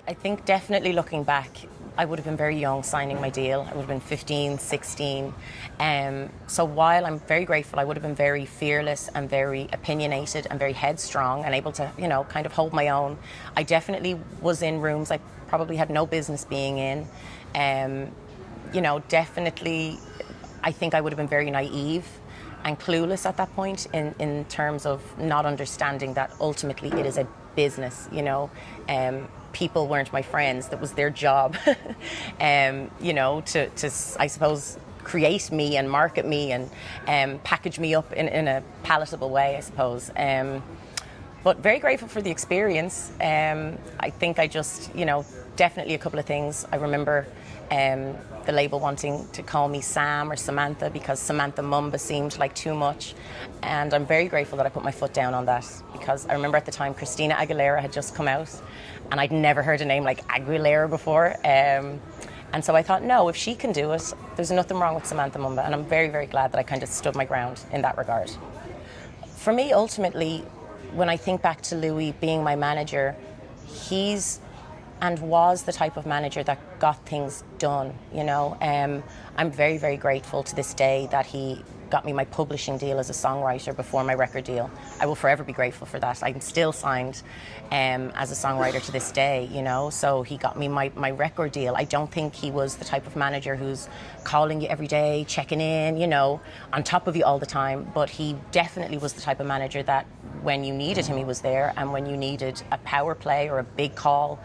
I think definitely looking back, I would have been very young signing my deal. I would have been 15, 16. So while I'm very grateful, I would have been very fearless and very opinionated and very headstrong and able to, kind of hold my own. I definitely was in rooms I probably had no business being in. Definitely, I think I would have been very naive and clueless at that point in terms of not understanding that ultimately it is a business, people weren't my friends. That was their job, to I suppose, create me and market me and package me up in a palatable way, I suppose. But very grateful for the experience. I think I just, definitely a couple of things. I remember the label wanting to call me Sam or Samantha because Samantha Mumba seemed like too much. And I'm very grateful that I put my foot down on that, because I remember at the time Christina Aguilera had just come out and I'd never heard a name like Aguilera before. And so I thought, no, if she can do it, there's nothing wrong with Samantha Mumba. And I'm very, very glad that I kind of stood my ground in that regard. For me, ultimately, when I think back to Louis being my manager, he's and was the type of manager that got things done, I'm very, very grateful to this day that he got me my publishing deal as a songwriter before my record deal. I will forever be grateful for that. I'm still signed as a songwriter to this day, so he got me my record deal. I don't think he was the type of manager who's calling you every day, checking in, on top of you all the time, but he definitely was the type of manager that when you needed him, he was there, and when you needed a power play or a big call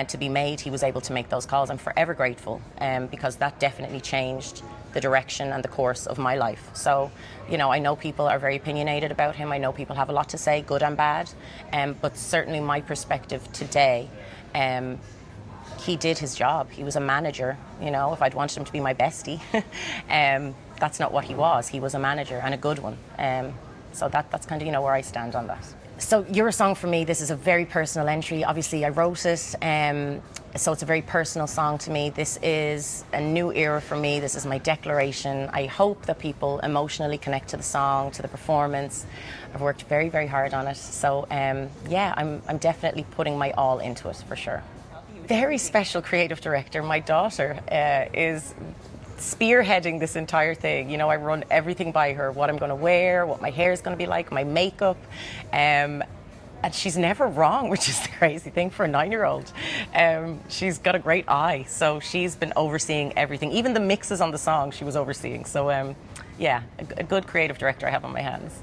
to be made, he was able to make those calls. I'm forever grateful because that definitely changed the direction and the course of my life. So, I know people are very opinionated about him. I know people have a lot to say, good and bad, but certainly my perspective today, he did his job. He was a manager, if I'd wanted him to be my bestie, that's not what he was. He was a manager, and a good one. So that's kind of, where I stand on that. So Eurosong for me, this is a very personal entry. Obviously I wrote it, so it's a very personal song to me. This is a new era for me. This is my declaration. I hope that people emotionally connect to the song, to the performance. I've worked very, very hard on it. So yeah, I'm definitely putting my all into it, for sure. Very special creative director. My daughter is spearheading this entire thing. I run everything by her, what I'm going to wear, what my hair is going to be like, my makeup, and she's never wrong, which is the crazy thing for a 9-year-old. She's got a great eye, so she's been overseeing everything. Even the mixes on the song she was overseeing. So yeah, a good creative director I have on my hands.